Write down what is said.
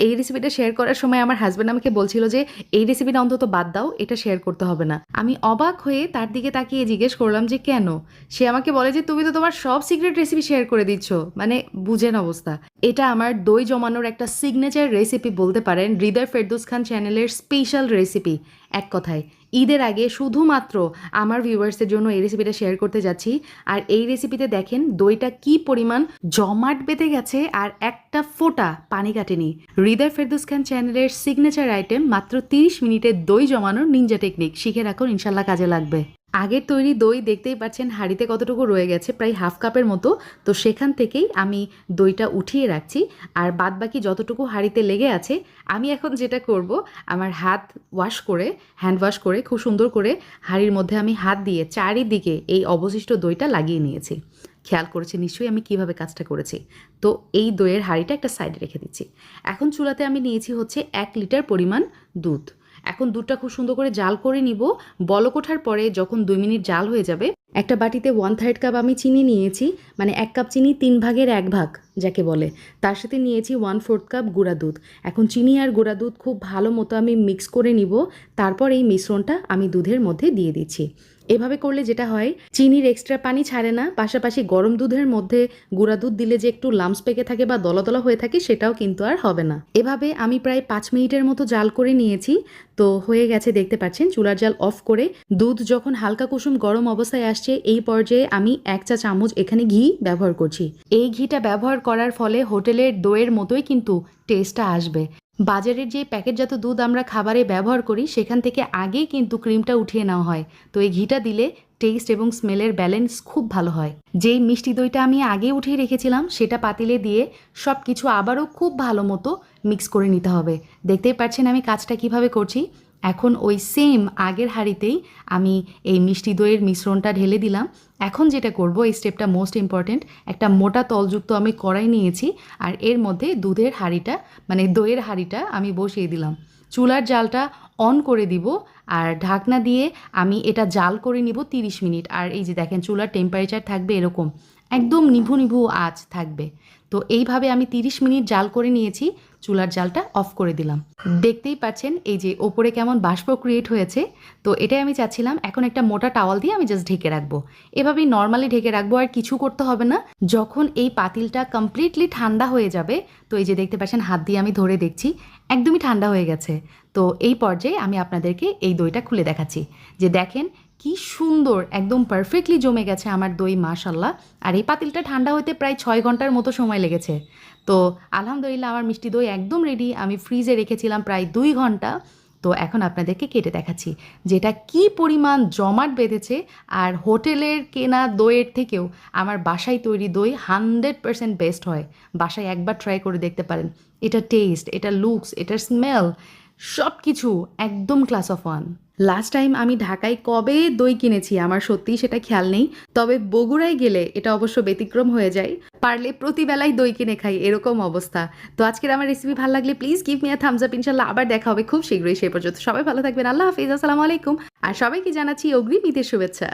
এই রেসিপিটা শেয়ার করার সময় আমার হাজব্যান্ড আমাকে বলছিল যে এই রেসিপিটা অন্তত বাদ দাও, এটা শেয়ার করতে হবে না। আমি অবাক হয়ে তার দিকে তাকিয়ে জিজ্ঞেস করলাম যে কেন? সে আমাকে বলে যে তুমি তো তোমার সব সিক্রেট রেসিপি শেয়ার করে দিচ্ছ। মানে বুঝেন অবস্থা। এটা আমার দই জমানোর একটা সিগনেচার রেসিপি বলতে পারেন, হৃদয় ফেরদৌস খান চ্যানেলের স্পেশাল রেসিপি। এক কথায় ঈদের আগে শুধুমাত্র আমার ভিউয়ার্সের জন্য এই রেসিপিটা শেয়ার করতে যাচ্ছি। আর এই রেসিপিতে দেখেন দইটা কি পরিমাণ জমাট বেঁধে গেছে আর একটা ফোঁটা পানি কাটেনি। হৃদয় ফেরদৌস খান চ্যানেলের সিগনেচার আইটেম মাত্র 30 মিনিটে দই জমানোর নিনজা টেকনিক শিখে রাখুন, ইনশাল্লাহ কাজে লাগবে। আগের তৈরি দই দেখতেই পাচ্ছেন হাঁড়িতে কতটুকু রয়ে গেছে, প্রায় হাফ কাপের মতো। তো সেখান থেকেই আমি দইটা উঠিয়ে রাখছি। আর বাদ বাকি যতটুকু হাঁড়িতে লেগে আছে আমি এখন যেটা করব, আমার হাত ওয়াশ করে, হ্যান্ড ওয়াশ করে খুব সুন্দর করে হাঁড়ির মধ্যে আমি হাত দিয়ে চারিদিকে এই অবশিষ্ট দইটা লাগিয়ে নিয়েছি। খেয়াল করেছি নিশ্চয়ই আমি কিভাবে কাজটা করেছি। তো এই দইয়ের হাঁড়িটা একটা সাইডে রেখে দিচ্ছি। এখন চুলাতে আমি নিয়েছি হচ্ছে 1 লিটার পরিমাণ দুধ। এখন দুধটা খুব সুন্দর করে জাল করে নিব। বলক ওঠার পরে যখন 2 মিনিট জাল হয়ে যাবে, একটা বাটিতে 1/3 কাপ আমি চিনি নিয়েছি, মানে 1 কাপ চিনি 3 ভাগের 1 ভাগ যাকে বলে। তার সাথে নিয়েছি 1/4 কাপ গুঁড়া দুধ। এখন চিনি আর গুঁড়া দুধ খুব ভালো মতো আমি মিক্স করে নিব। তারপর এই মিশ্রণটা আমি দুধের মধ্যে দিয়ে দিচ্ছি। এভাবে করলে যেটা হয়, চিনির এক্সট্রা পানি ছাড়ে না, পাশাপাশি গরম দুধের মধ্যে গুঁড়া দুধ দিলে যে একটু লাম্পস পেকে থাকে বা দলা দলা হয়ে থাকে সেটাও কিন্তু আর হবে না। এভাবে আমি প্রায় 5 মিনিটের মতো জাল করে নিয়েছি। তো হয়ে গেছে দেখতে পাচ্ছেন। চুলার জাল অফ করে দুধ যখন হালকা কুসুম গরম অবস্থায় আসছে, এই পর্যায়ে আমি 1 চা চামচ এখানে ঘি ব্যবহার করছি। এই ঘিটা ব্যবহার করার ফলে হোটেলের দইয়ের মতোই কিন্তু টেস্টটা আসবে। বাজারের যে প্যাকেটজাত দুধ আমরা খাবারে ব্যবহার করি সেখান থেকে আগেই কিন্তু ক্রিমটা উঠিয়ে নেওয়া হয়। তো এই ঘিটা দিলে টেস্ট এবং স্মেলের ব্যালেন্স খুব ভালো হয়। যেই মিষ্টি দইটা আমি আগে উঠিয়ে রেখেছিলাম সেটা পাতিলে দিয়ে সব কিছু আবারও খুব ভালো মতো মিক্স করে নিতে হবে। দেখতেই পাচ্ছেন আমি কাজটা কিভাবে করছি। এখন ওই সেম আগের হাঁড়িতেই আমি এই মিষ্টি দইয়ের মিশ্রণটা ঢেলে দিলাম। এখন যেটা করব, এই স্টেপটা মোস্ট ইম্পর্ট্যান্ট, একটা মোটা তলযুক্ত আমি কড়াই নিয়েছি আর এর মধ্যে দুধের হাঁড়িটা মানে দইয়ের হাঁড়িটা আমি বসিয়ে দিলাম। চুলার জালটা অন করে দিব আর ঢাকনা দিয়ে আমি এটা জাল করে নিব 30 মিনিট। আর এই যে দেখেন চুলার টেম্পারেচার থাকবে এরকম, একদম নিভু নিভু আঁচ থাকবে। তো এইভাবে আমি 30 মিনিট জাল করে নিয়েছি। চুলার জালটা অফ করে দিলাম। দেখতেই পাচ্ছেন এই যে ওপরে কেমন বাষ্প ক্রিয়েট হয়েছে। তো এটাই আমি চাচ্ছিলাম। এখন একটা মোটা টাওয়াল দিয়ে আমি জাস্ট ঢেকে রাখবো। এভাবেই নর্মালি ঢেকে রাখবো, আর কিছু করতে হবে না। যখন এই পাতিলটা কমপ্লিটলি ঠান্ডা হয়ে যাবে, তো এই যে দেখতে পাচ্ছেন হাত দিয়ে আমি ধরে দেখছি একদমই ঠান্ডা হয়ে গেছে। তো এই পর্যায়ে আমি আপনাদেরকে এই দইটা খুলে দেখাচ্ছি যে দেখেন কি সুন্দর একদম পারফেক্টলি জমে গেছে আমার দই, মাশাল্লাহ। আর এই পাতিলটা ঠান্ডা হতে প্রায় 6 ঘন্টার মতো সময় লেগেছে। তো আলহামদুলিল্লাহ আমার মিষ্টি দই একদম রেডি। আমি ফ্রিজে রেখেছিলাম প্রায় 2 ঘন্টা। তো এখন আপনাদেরকে কেটে দেখাচ্ছি যেটা কি পরিমাণ জমাট বেঁধেছে। আর হোটেলের কেনা দইয়ের থেকেও আমার বাসায় তৈরি দই 100% বেস্ট হয়। বাসায় একবার ট্রাই করে দেখতে পারেন। এটা টেস্ট, এটা লুকস, এটার স্মেল, সব কিছু একদম class of one. Last time আমি ঢাকায় কবে দই কিনেছি আমার সত্যিই সেটা খেয়াল নেই, তবে বগুড়ায় গেলে এটা অবশ্য ব্যতিক্রম হয়ে যায়। পারলে প্রতিবেলায় দই কিনে খাই, এরকম অবস্থা। তো আজকের আমার রেসিপি ভালো লাগলে please give me a Thums up. ইনশাল্লাহ আবার দেখা হবে খুব শীঘ্রই। সেই পর্যন্ত সবাই ভালো থাকবেন। আল্লাহ হাফিজ, আসসালামু আলাইকুম। আর সবাইকে জানাচ্ছি অগ্রিম ঈদের শুভেচ্ছা।